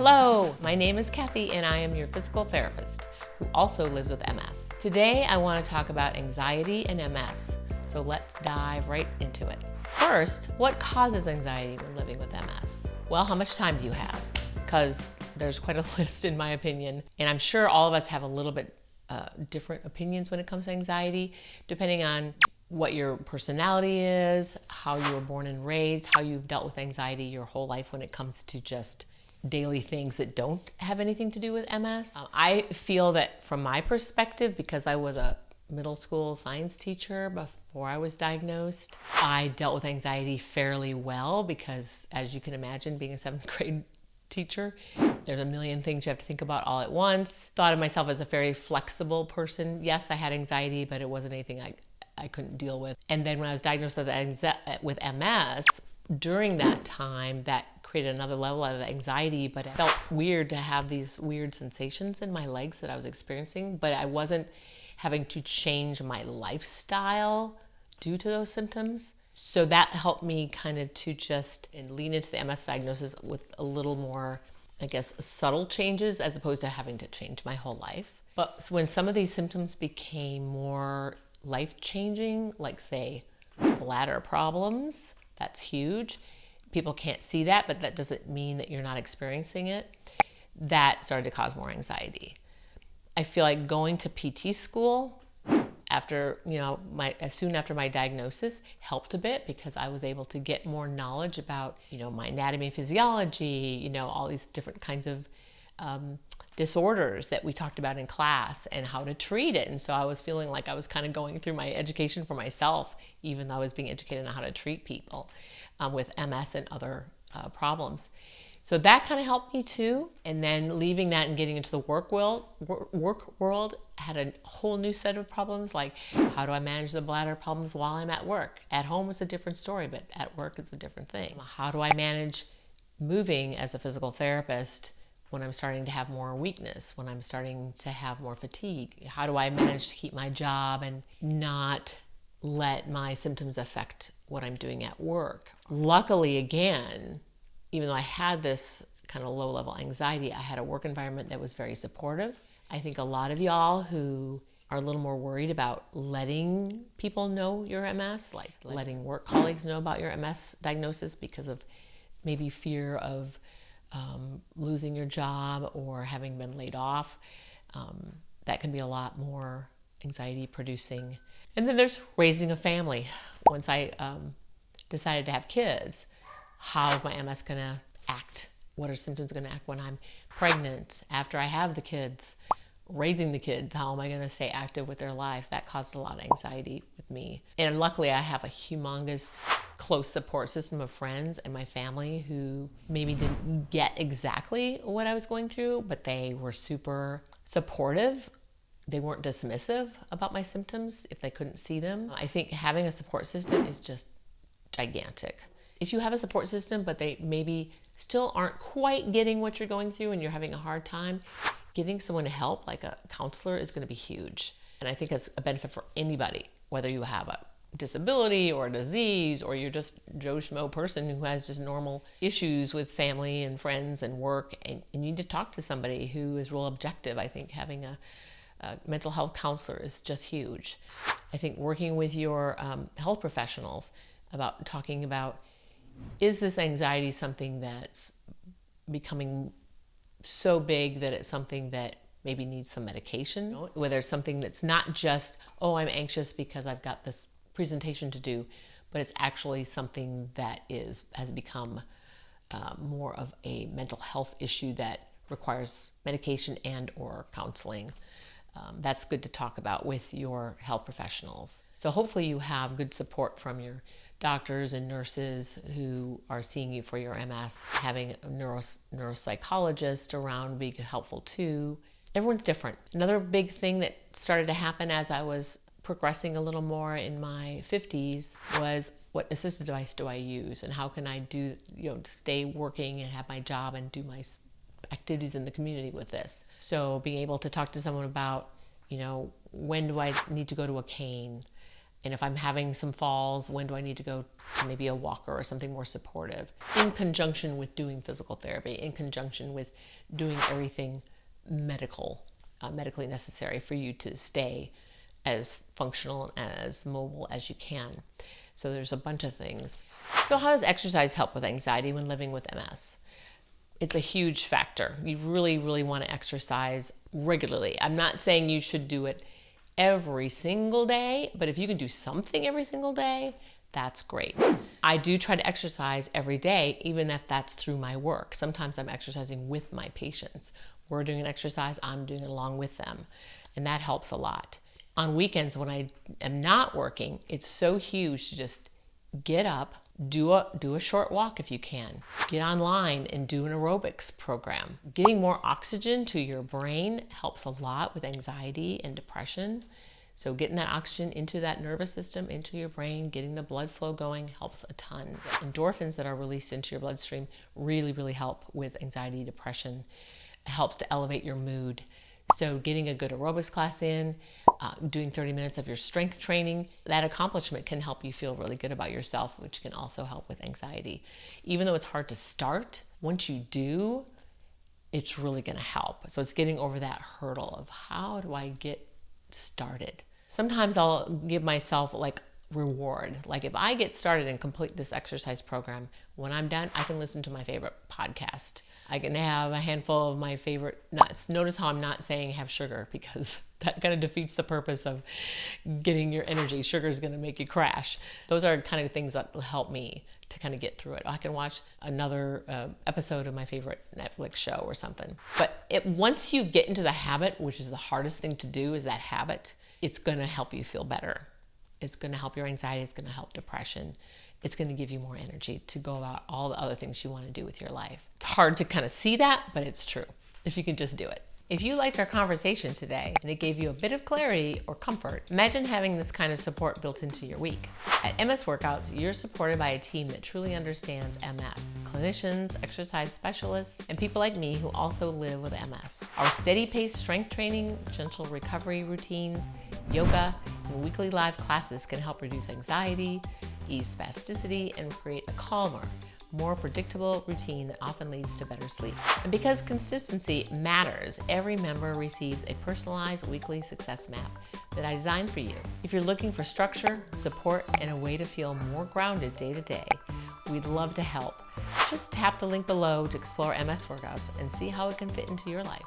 Hello, my name is Kathy and I am your physical therapist who also lives with MS. Today I want to talk about anxiety and MS, so let's dive right into it. First, what causes anxiety when living with MS? Well, how much time do you have? Because there's quite a list in my opinion, and I'm sure all of us have a little bit different opinions when it comes to anxiety, depending on what your personality is, how you were born and raised, how you've dealt with anxiety your whole life when it comes to just daily things that don't have anything to do with MS. I feel that from my perspective, because I was a middle school science teacher before I was diagnosed, I dealt with anxiety fairly well because, as you can imagine, being a 7th grade teacher, there's a million things you have to think about all at once. Thought of myself as a very flexible person. Yes, I had anxiety, but it wasn't anything I couldn't deal with. And then when I was diagnosed with MS, during that time, that created another level of anxiety, but it felt weird to have these weird sensations in my legs that I was experiencing, but I wasn't having to change my lifestyle due to those symptoms. So that helped me kind of to just lean into the MS diagnosis with a little more, I guess, subtle changes as opposed to having to change my whole life. But when some of these symptoms became more life-changing, like say bladder problems, that's huge. People can't see that, but that doesn't mean that you're not experiencing it. That started to cause more anxiety. I feel like going to PT school after, soon after my diagnosis helped a bit because I was able to get more knowledge about, my anatomy and physiology, all these different kinds of disorders that we talked about in class and how to treat it. And so I was feeling like I was kind of going through my education for myself, even though I was being educated on how to treat people with MS and other problems. So that kind of helped me too. And then leaving that and getting into the work world had a whole new set of problems, like how do I manage the bladder problems while I'm at work? At home it's a different story, but at work it's a different thing. How do I manage moving as a physical therapist when I'm starting to have more weakness, when I'm starting to have more fatigue? How do I manage to keep my job and not let my symptoms affect what I'm doing at work? Luckily, again, even though I had this kind of low-level anxiety, I had a work environment that was very supportive. I think a lot of y'all who are a little more worried about letting people know your MS, like letting work colleagues know about your MS diagnosis because of maybe fear of losing your job or having been laid off, that can be a lot more anxiety producing. And then there's raising a family. Once I decided to have kids, how is my MS going to act? What are symptoms going to act when I'm pregnant? After I have the kids, raising the kids, how am I going to stay active with their life? That caused a lot of anxiety with me. And luckily I have a humongous close support system of friends and my family who maybe didn't get exactly what I was going through, but they were super supportive. They weren't dismissive about my symptoms if they couldn't see them. I think having a support system is just gigantic. If you have a support system, but they maybe still aren't quite getting what you're going through and you're having a hard time, getting someone to help, like a counselor, is going to be huge. And I think it's a benefit for anybody, whether you have a disability or a disease or you're just Joe Schmo person who has just normal issues with family and friends and work, and you need to talk to somebody who is real objective. I think having a mental health counselor is just huge. I think working with your health professionals about talking about, is this anxiety something that's becoming so big that it's something that maybe needs some medication? Whether it's something that's not just, oh, I'm anxious because I've got this presentation to do, but it's actually something that has become more of a mental health issue that requires medication and or counseling. That's good to talk about with your health professionals. So hopefully you have good support from your doctors and nurses who are seeing you for your MS. Having a neuropsychologist around would be helpful too. Everyone's different. Another big thing that started to happen as I was progressing a little more in my 50s was, what assistive device do I use and how can I do, stay working and have my job and do my activities in the community with this? So being able to talk to someone about, when do I need to go to a cane? And if I'm having some falls, when do I need to go to maybe a walker or something more supportive? In conjunction with doing physical therapy, in conjunction with doing everything medically necessary for you to stay as functional and as mobile as you can. So there's a bunch of things. So how does exercise help with anxiety when living with MS? It's a huge factor. You really, really want to exercise regularly. I'm not saying you should do it every single day, but if you can do something every single day, that's great. I do try to exercise every day, even if that's through my work. Sometimes I'm exercising with my patients. We're doing an exercise, I'm doing it along with them, and that helps a lot. On weekends when I am not working, it's so huge to just get up, do a short walk if you can. Get online and do an aerobics program. Getting more oxygen to your brain helps a lot with anxiety and depression. So getting that oxygen into that nervous system, into your brain, getting the blood flow going helps a ton. Endorphins that are released into your bloodstream really, really help with anxiety, depression. It helps to elevate your mood. So getting a good aerobics class in, doing 30 minutes of your strength training, that accomplishment can help you feel really good about yourself, which can also help with anxiety. Even though it's hard to start, once you do, it's really going to help. So it's getting over that hurdle of how do I get started? Sometimes I'll give myself like reward. Like if I get started and complete this exercise program, when I'm done, I can listen to my favorite podcast. I can have a handful of my favorite nuts. Notice how I'm not saying have sugar, because that kind of defeats the purpose of getting your energy. Sugar is going to make you crash. Those are kind of things that will help me to kind of get through it. I can watch another episode of my favorite Netflix show or something. But once you get into the habit, which is the hardest thing to do, is that habit, it's going to help you feel better. It's going to help your anxiety. It's going to help depression. It's going to give you more energy to go about all the other things you want to do with your life. It's hard to kind of see that, but it's true if you can just do it. If you liked our conversation today and it gave you a bit of clarity or comfort, imagine having this kind of support built into your week. At MS Workouts, you're supported by a team that truly understands MS. Clinicians, exercise specialists, and people like me who also live with MS. Our steady-paced strength training, gentle recovery routines, yoga, and weekly live classes can help reduce anxiety, ease spasticity, and create a calmer, more predictable routine that often leads to better sleep. And because consistency matters, every member receives a personalized weekly success map that I designed for you. If you're looking for structure, support, and a way to feel more grounded day to day, we'd love to help. Just tap the link below to explore MS Workouts and see how it can fit into your life.